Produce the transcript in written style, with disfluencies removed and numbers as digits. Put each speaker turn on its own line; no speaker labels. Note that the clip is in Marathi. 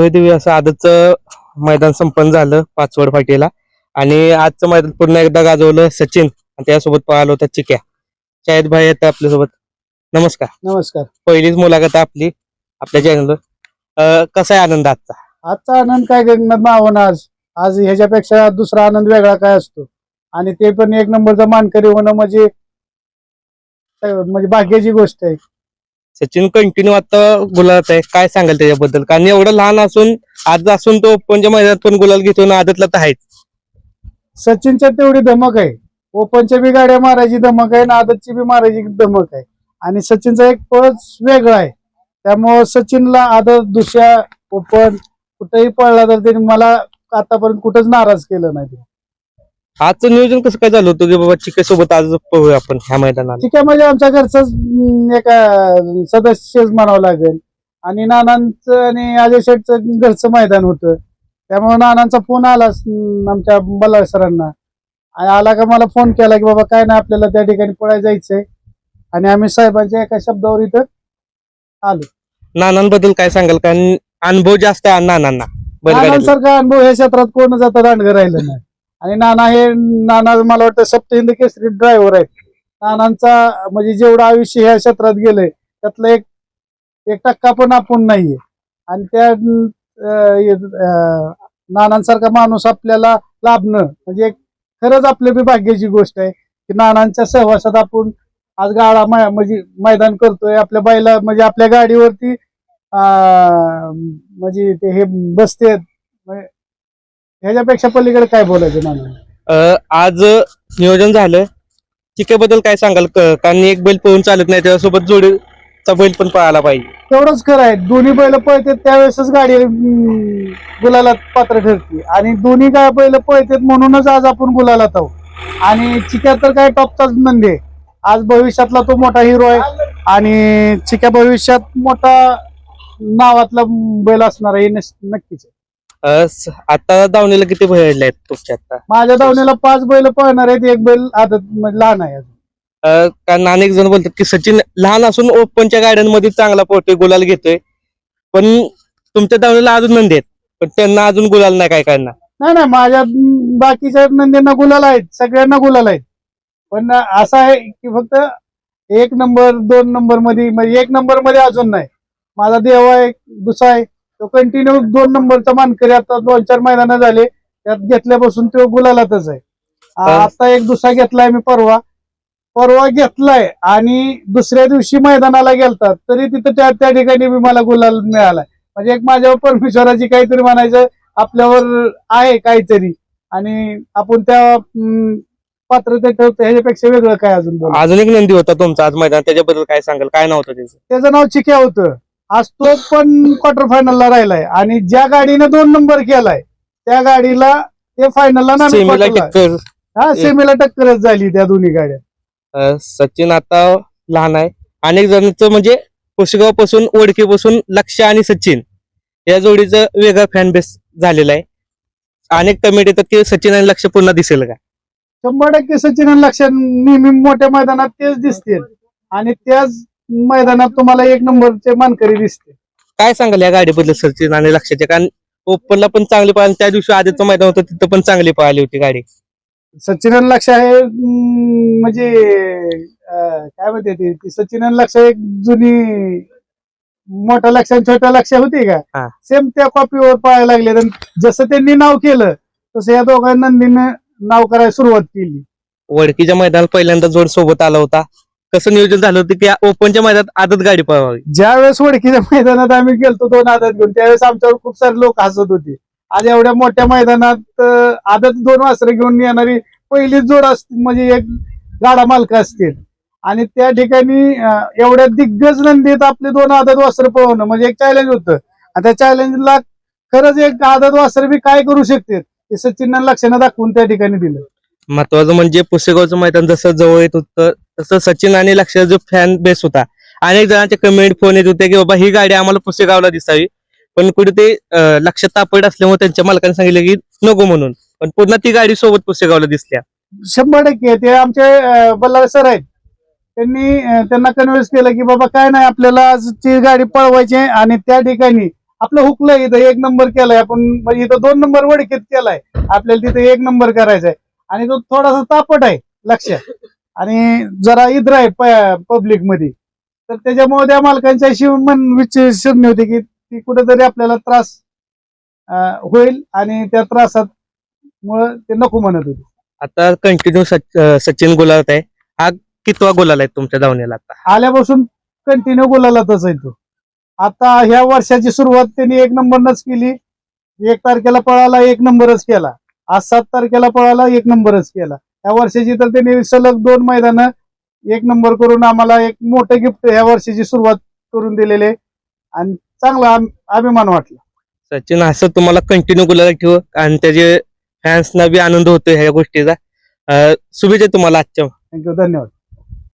भव्यदिव्य असं आजचं मैदान संपन्न झालं पाचवड फाटीला. आणि आजचं मैदान पुन्हा एकदा गाजवलं सचिन आणि त्यासोबत पाहिलं होतं चिक्या. शाहिद भाई येतात आपल्यासोबत. नमस्कार.
नमस्कार.
पहिलीच मुलाखत आहे आपली आपल्या चॅनलवर. कसा आहे आनंद आजचा?
आजचा आनंद काय गगनात मावून आज ह्याच्यापेक्षा दुसरा आनंद वेगळा काय असतो, आणि ते पण एक नंबरचा मानकरी होणं म्हणजे भाग्याची गोष्ट आहे.
सचिन कंटिन्यू आता गुलालात आहे, काय सांगाल त्याच्याबद्दल? कारण एवढं लहान असून आज असून तो ओपनच्या मैदानात पण गुलाल घेतो ना, आदतला तर आहेच.
सचिनच्या तेवढी धमक आहे, ओपनच्या बी गाड्या मारायची धमक आहे, आदतची बी मारायची धमक आहे. आणि सचिनचा एक पळच वेगळा आहे, त्यामुळं सचिनला आदत दुसऱ्या ओपन कुठेही पळला तर त्याने मला आतापर्यंत कुठंच नाराज केलं नाही.
आजचं नियोजन कसं काय झालं होतं की बाबा चिक्या सोबत आज पळूया आपण ह्या मैदानात?
ठीक आहे, म्हणजे आमच्या घरचंच एक सदस्यच म्हणावं लागेल. आणि नानांचं आणि अजय शेठचं घरचं मैदान होतं, त्यामुळे नानांचा फोन आला आमच्या बल्लाळ सरांना. आला का मला फोन केला की बाबा काय नाही, आपल्याला त्या ठिकाणी पळायला जायचंय. आणि आम्ही साहेबांच्या एका शब्दावर इथं आलो.
नानांबद्दल काय सांगाल? कारण अनुभव जास्त आहे नानांना.
नानांसारखा अनुभव या क्षेत्रात कोण जाता दांडगं राहिलं नाही. आणि नाना मला वाटतं सप्तहिंद केसरी ड्रायव्हर आहेत. नानांचा म्हणजे जेवढं आयुष्य ह्या क्षेत्रात गेलंय त्यातलं एक टक्का पण आपण नाहीये. आणि त्या नानांसारखा माणूस आपल्याला लाभणं म्हणजे खरंच आपल्या बी भाग्याची गोष्ट आहे की नानांच्या सहवासात आपण आज गाडा म्हणजे मैदान करतोय. आपल्या बैला म्हणजे आपल्या गाडीवरती म्हणजे ते हे बसते. ह्याच्यापेक्षा पलीकडे काय बोलायचं नाना?
आज नियोजन झालं, चिक्याबद्दल काय सांगाल? कारण एक बैल पळून चालत नाही, त्याच्यासोबत जोडीचा बैल पण पळायला पाहिजे.
तेवढंच खरं आहे, दोन्ही बैल पळतात त्यावेळेसच गाडी गुलालात पात्र ठरते. आणि दोन्ही काय बैल पळतात म्हणूनच आज आपण गुलालात आहोत. आणि चिक्या तर काय टॉपचाच नंदी आहे, आज भविष्यातला तो मोठा हिरो आहे. आणि चिक्या भविष्यात मोठा नावातला बैल असणार आहे नक्कीच.
आता दावणीला किती बैल आहेत तुमच्या? आता
माझ्या दावणीला 5 बैल पळणार आहेत, एक बैल आदत लहान आहे.
कारण अनेक जण बोलतात की सचिन लहान असून ओपनच्या गाड्यांमध्ये चांगला पोहतोय, गुलाल घेतोय, पण तुमच्या दावणीला अजून नंदी आहेत पण त्यांना अजून गुलाल नाही. काय करणार?
नाही, माझ्या बाकीच्या नंदींना गुलाल आहेत, सगळ्यांना गुलाल आहेत. पण असं आहे की फक्त 1 नंबर 2 नंबर मध्ये म्हणजे 1 नंबर मध्ये अजून नाही. माझा देव आहे दुसरा आहे, तो कंटिन्यू 2 नंबरचा मानकरी आता 2-4 मैदानं झाले त्यात घेतल्यापासून तो गुलालातच आहे. आता एक दुसरा घेतलाय मी परवा घेतलाय. आणि दुसऱ्या दिवशी मैदानाला गेलतात तरी तिथं त्या ठिकाणी मी मला गुलाल मिळालाय. म्हणजे एक माझ्यावर परमेश्वराची काहीतरी म्हणायचं आपल्यावर आहे काहीतरी, आणि आपण त्या पात्रते ठेवतो. ह्याच्यापेक्षा वेगळं काय
अजून एक नंदी होता तुमचा आज मैदान, त्याच्याबद्दल काय सांगाल? काय नाव होतं त्याचं?
त्याचं नाव चिक्या होतं. आज तो पण क्वार्टर फायनलला राहिलाय. आणि ज्या गाडीने 2 नंबर केलाय त्या गाडीला ते फायनलला सेमीला टक्करच झाली त्या दोन्ही गाड्या.
सचिन आता लहान आहे, अनेक जणांचं म्हणजे पुसेगाव पासून ओळखीपासून लक्ष आणि सचिन या जोडीचं वेगळा फॅन बेस झालेला आहे. अनेक कमेंट येतात की सचिन आणि लक्ष पुन्हा दिसेल का?
100% सचिन आणि लक्ष नेहमी मोठ्या मैदानात तेच दिसतील आणि त्याच मैदानात तुम्हाला 1 नंबरचे मानकरी दिसते.
काय सांगाल या गाडीबद्दल सचिन आणि लक्षाचे? कारण ओपनला पण चांगली पळाली, त्या दिवशी आधीचं मैदान होतं तिथं पण चांगली पळाली होती गाडी.
सचिन आणि लक्ष आहे म्हणजे काय म्हणते ती सचिन आणि लक्ष एक जुनी मोठा लक्ष आणि छोटा लक्ष होती का, सेम त्या कॉपीवर पळायला लागले. जसं त्यांनी नाव केलं तसं या दोघांना नंदीनं नाव करायला सुरुवात केली.
वडकीच्या मैदानात पहिल्यांदा जोड सोबत आला होता, कसं नियोजन झालं होतं की ओपनच्या मैदानात आदत गाडी पळवावी?
ज्यावेळेस वडकीच्या मैदानात आम्ही गेलतो 2 आदत घेऊन त्यावेळेस आमच्यावर खूप सारे लोक हसत होते. आज एवढ्या मोठ्या मैदानात आदत 2 वासरं घेऊन येणारी पहिलीच जोड असते, म्हणजे एक गाडा मालक असतील. आणि त्या ठिकाणी एवढ्या दिग्गज नंदीत आपले 2 आदत वासरं पळवणं म्हणजे एक चॅलेंज होतं. आणि त्या चॅलेंजला खरंच एक आदत वासरं बी काय करू शकते हे सचिन लक्षानं दाखवून त्या ठिकाणी दिलं.
महत्वाचं म्हणजे पुसेगावचं मैदान जसं जवळ येत होतं तसं सचिन आणि लक्ष जो फॅन बेस होता, अनेक जणांचे कमेंट फोन येत होते की बाबा ही गाडी आम्हाला पुसेगावला दिसावी, पण कुठे ते लक्ष तापड असल्यामुळे त्यांच्या मालकाने सांगितलं की नको म्हणून, पण पुन्हा ती गाडी सोबत पुसेगावला दिसल्या.
100% ते आमचे बल्लाळ सर आहेत, त्यांना कन्व्हिन्स केलं की बाबा काय नाही आपल्याला आजची गाडी पळवायची आणि त्या ठिकाणी आपलं हुकलंय इथं 1 नंबर केलाय आपण, म्हणजे इथं 2 नंबर वडकीत केलाय, आपल्याला तिथे 1 नंबर करायचा आहे. आणि तो थोडासा तापट आहे लक्षात, आणि जरा इद्र आहे पब्लिक मध्ये, तर त्याच्यामुळे त्या मालकांच्या अशी विचारणी होती की ती कुठेतरी आपल्याला त्रास होईल, आणि त्या त्रासात मुळे ते नको म्हणत होते.
आता कंटिन्यू सचिन गुलाल आहे. हा कितवा गुलाल आहे तुमच्या धावण्याला आता?
आल्यापासून कंटिन्यू गुलालातच आहे तो. आता ह्या वर्षाची सुरुवात त्यांनी 1 नंबरनच केली. 1 तारखेला पळाला 1 नंबरच केला, आज 7 तारखेला पळाला 1 नंबरच केला. या वर्षाची तर त्यांनी सलग 2 मैदानं 1 नंबर करून आम्हाला एक मोठं गिफ्ट ह्या वर्षाची सुरुवात करून दिलेले, आणि चांगला अभिमान वाटला.
सचिन असं तुम्हाला कंटिन्यू गुलाल ठेव, आणि त्याचे फॅन्सना बी आनंद होतोय ह्या गोष्टीचा. शुभेच्छा तुम्हाला आजच्या.
थँक्यू, धन्यवाद.